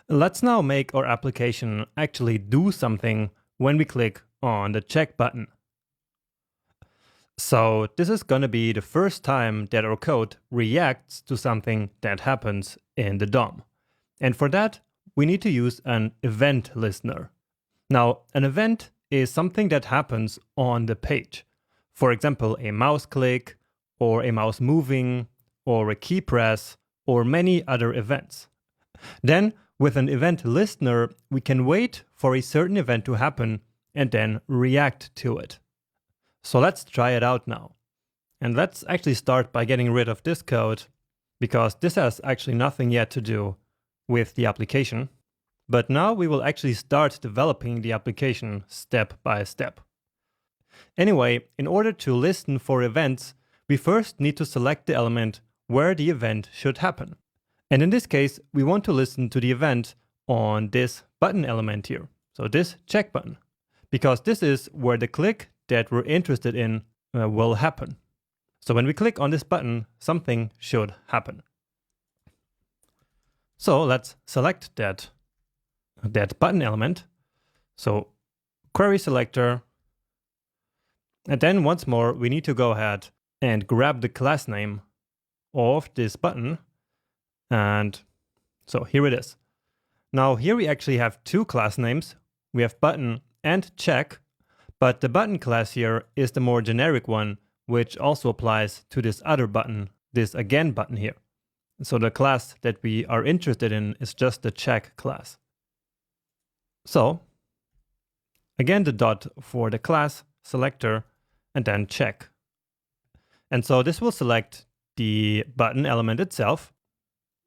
Let's now make our application actually do something when we click on the check button. So this is going to be the first time that our code reacts to something that happens in the DOM. And for that, we need to use an event listener. Now, an event is something that happens on the page. For example, a mouse click, or a mouse moving, or a key press, or many other events. Then, with an event listener, we can wait for a certain event to happen and then react to it. So let's try it out now. And let's actually start by getting rid of this code, because this has actually nothing yet to do with the application. But now we will actually start developing the application step by step. Anyway, in order to listen for events, we first need to select the element where the event should happen. And in this case, we want to listen to the event on this button element here. So this check button, because this is where the click that we're interested in will happen. So when we click on this button, something should happen. So let's select that button element. So query selector. And then once more, we need to go ahead and grab the class name of this button. And so here it is. Now here we actually have two class names. We have button and check, but the button class here is the more generic one, which also applies to this other button, this again button here. So the class that we are interested in is just the check class. So again, the dot for the class selector and then check. And so this will select the button element itself.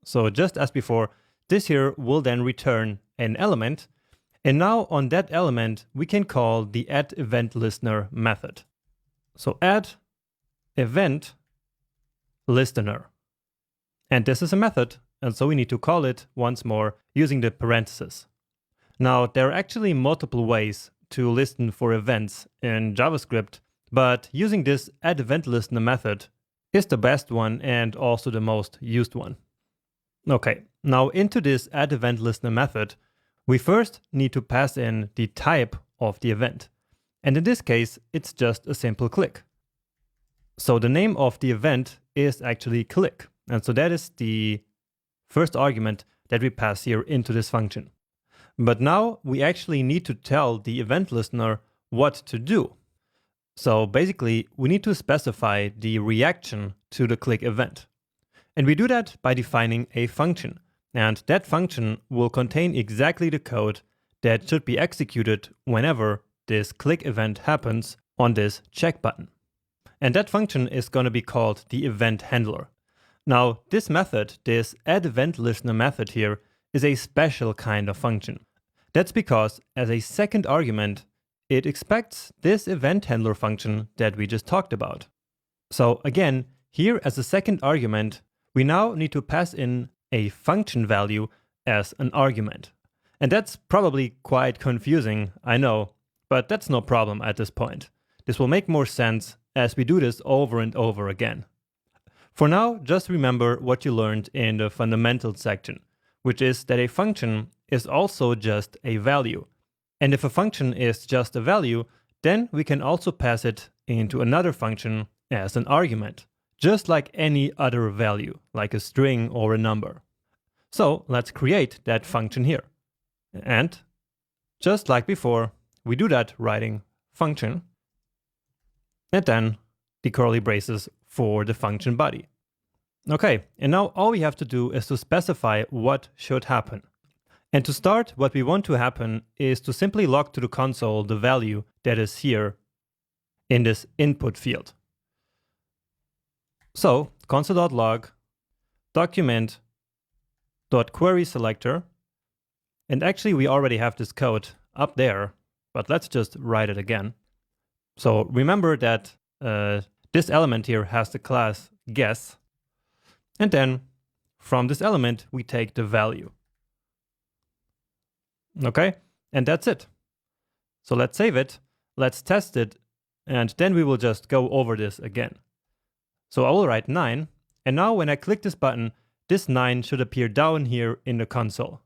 So just as before, this here will then return an element. And now on that element, we can call the addEventListener method. So add event listener. And this is a method, and so we need to call it once more using the parentheses. Now, there are actually multiple ways to listen for events in JavaScript, but using this addEventListener method is the best one and also the most used one. Okay, now into this addEventListener method, we first need to pass in the type of the event. And in this case, it's just a simple click. So the name of the event is actually click. And so that is the first argument that we pass here into this function. But now we actually need to tell the event listener what to do. So basically, we need to specify the reaction to the click event. And we do that by defining a function. And that function will contain exactly the code that should be executed whenever this click event happens on this check button. And that function is going to be called the event handler. Now, this method, this addEventListener method here, is a special kind of function. That's because as a second argument, it expects this event handler function that we just talked about. So again, here as a second argument, we now need to pass in a function value as an argument. And that's probably quite confusing, I know, but that's no problem at this point. This will make more sense as we do this over and over again. For now, just remember what you learned in the fundamentals section, which is that a function is also just a value. And if a function is just a value, then we can also pass it into another function as an argument, just like any other value, like a string or a number. So let's create that function here. And just like before, we do that writing function, and then the curly braces for the function body. Okay, and now all we have to do is to specify what should happen. And to start, what we want to happen is to simply log to the console the value that is here in this input field. So console.log document.querySelector, and actually we already have this code up there, but let's just write it again. So remember that this element here has the class guess, and then from this element we take the value. Okay, and that's it. So let's save it, let's test it, and then we will just go over this again. So I will write 9, and now when I click this button, this 9 should appear down here in the console.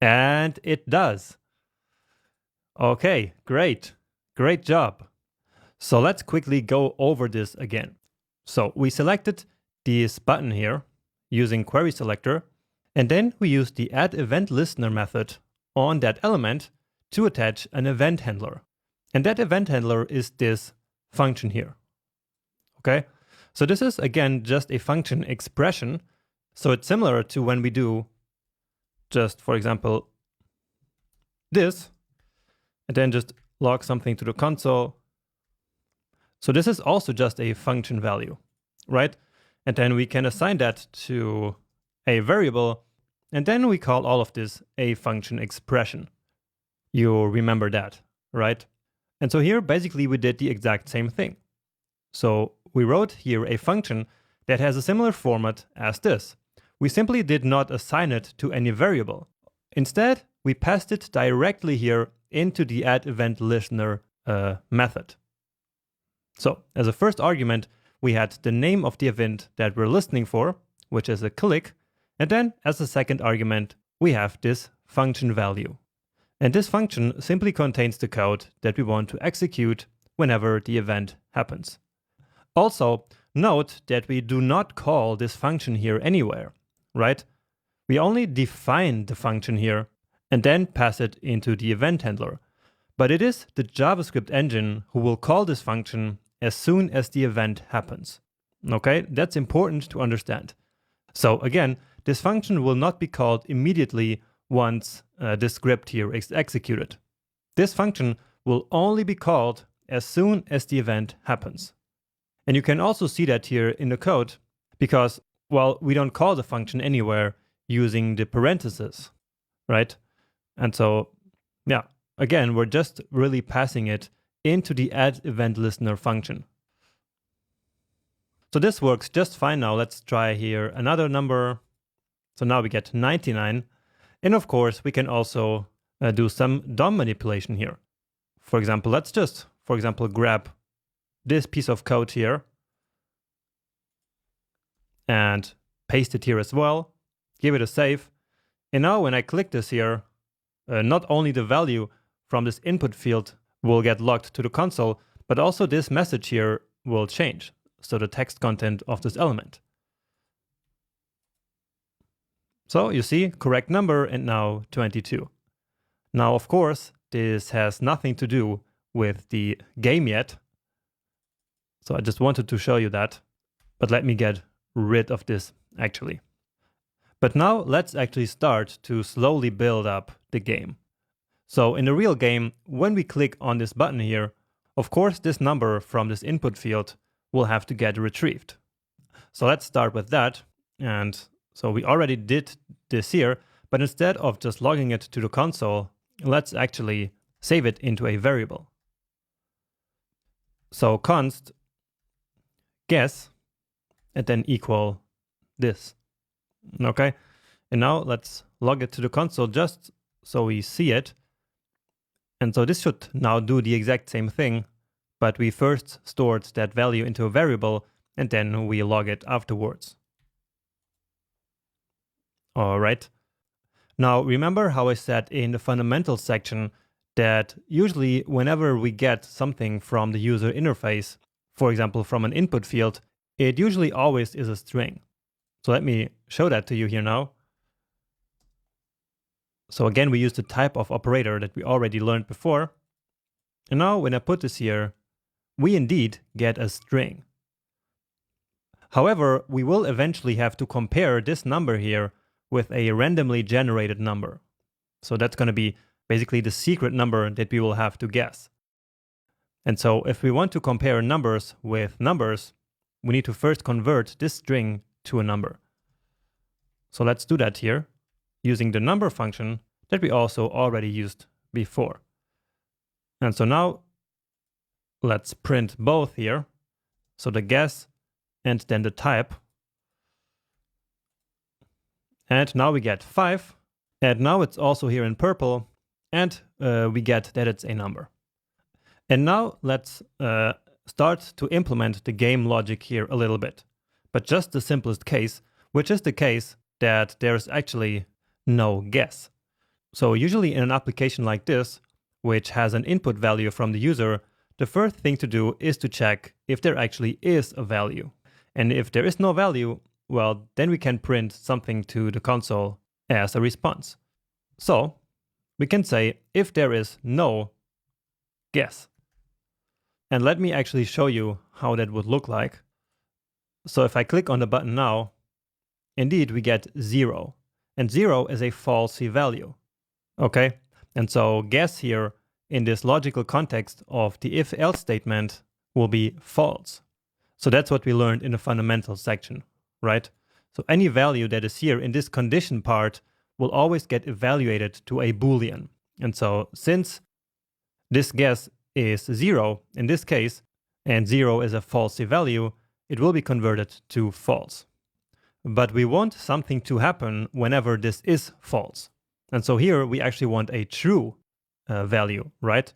And it does. Okay, great. Great job. So let's quickly go over this again. So we selected this button here using query selector, and then we used the add event listener method on that element to attach an event handler. And that event handler is this function here. Okay, so this is again just a function expression. So it's similar to when we do just, for example, this, and then just log something to the console. So this is also just a function value, right? And then we can assign that to a variable, and then we call all of this a function expression. You remember that, right? And so here, basically, we did the exact same thing. So we wrote here a function that has a similar format as this. We simply did not assign it to any variable. Instead, we passed it directly here into the add event listener method. So as a first argument, we had the name of the event that we're listening for, which is a click. And then as a second argument, we have this function value. And this function simply contains the code that we want to execute whenever the event happens. Also, note that we do not call this function here anywhere, right? We only define the function here and then pass it into the event handler. But it is the JavaScript engine who will call this function as soon as the event happens. Okay, that's important to understand. So again, this function will not be called immediately once this script here is executed. This function will only be called as soon as the event happens. And you can also see that here in the code because, well, we don't call the function anywhere using the parentheses, right? And so, yeah, again, we're just really passing it into the add event listener function. So this works just fine now. Let's try here another number. So now we get 99. And of course, we can also do some DOM manipulation here. For example, let's just, grab this piece of code here and paste it here as well. Give it a save. And now when I click this here, not only the value from this input field will get logged to the console, but also this message here will change. So the text content of this element. So you see, correct number and now 22. Now, of course, this has nothing to do with the game yet. So I just wanted to show you that, but let me get rid of this actually. But now let's actually start to slowly build up the game. So in the real game, when we click on this button here, of course, this number from this input field will have to get retrieved. So let's start with that. And so we already did this here, but instead of just logging it to the console, let's actually save it into a variable. So const guess and then equal this. Okay. And now let's log it to the console just so we see it. And so this should now do the exact same thing, but we first stored that value into a variable and then we log it afterwards. All right. Now remember how I said in the fundamentals section that usually whenever we get something from the user interface, for example from an input field, it usually always is a string. So let me show that to you here now. So again, we use the type of operator that we already learned before. And now when I put this here, we indeed get a string. However, we will eventually have to compare this number here with a randomly generated number. So that's going to be basically the secret number that we will have to guess. And so if we want to compare numbers with numbers, we need to first convert this string to a number. So let's do that here using the number function that we also already used before. And so now let's print both here. So the guess and then the type. And now we get 5. And now it's also here in purple. And we get that it's a number. And now let's start to implement the game logic here a little bit. But just the simplest case, which is the case that there's actually no guess. So usually in an application like this, which has an input value from the user, the first thing to do is to check if there actually is a value. And if there is no value, well, then we can print something to the console as a response. So we can say if there is no guess. And let me actually show you how that would look like. So if I click on the button now, indeed we get 0. And 0 is a falsy value. Okay, and so guess here in this logical context of the if-else statement will be false. So that's what we learned in the fundamentals section, right? So any value that is here in this condition part will always get evaluated to a Boolean. And so since this guess is 0 in this case, and 0 is a falsy value, it will be converted to false. But we want something to happen whenever this is false. And so here we actually want a true value, right?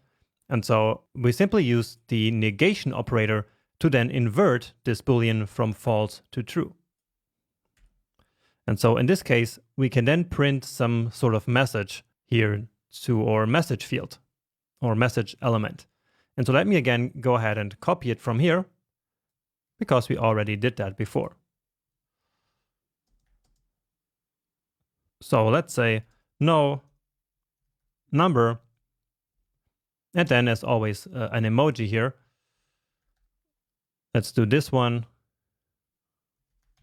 And so we simply use the negation operator to then invert this Boolean from false to true. And so in this case, we can then print some sort of message here to our message field or message element. And so let me again go ahead and copy it from here because we already did that before. So let's say no number, and then as always an emoji here. Let's do this one,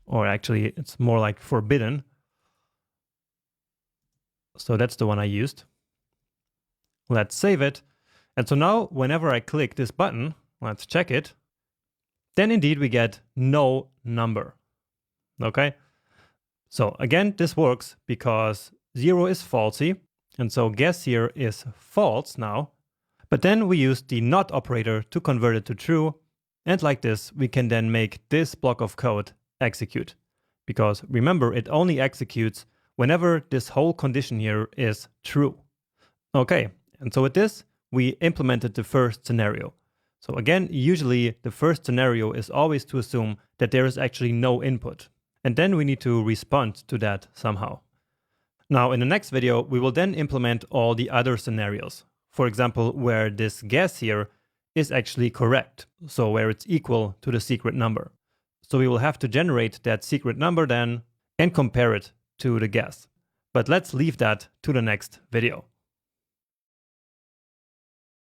or actually it's more like forbidden. So that's the one I used. Let's save it. And so now whenever I click this button, let's check it, then indeed we get no number. Okay? So again, this works because 0 is falsy, and so guess here is false now. But then we use the not operator to convert it to true, and like this, we can then make this block of code execute. Because remember, it only executes whenever this whole condition here is true. Okay, and so with this, we implemented the first scenario. So again, usually the first scenario is always to assume that there is actually no input. And then we need to respond to that somehow. Now, in the next video, we will then implement all the other scenarios. For example, where this guess here is actually correct, so where it's equal to the secret number. So we will have to generate that secret number then and compare it to the guess. But let's leave that to the next video.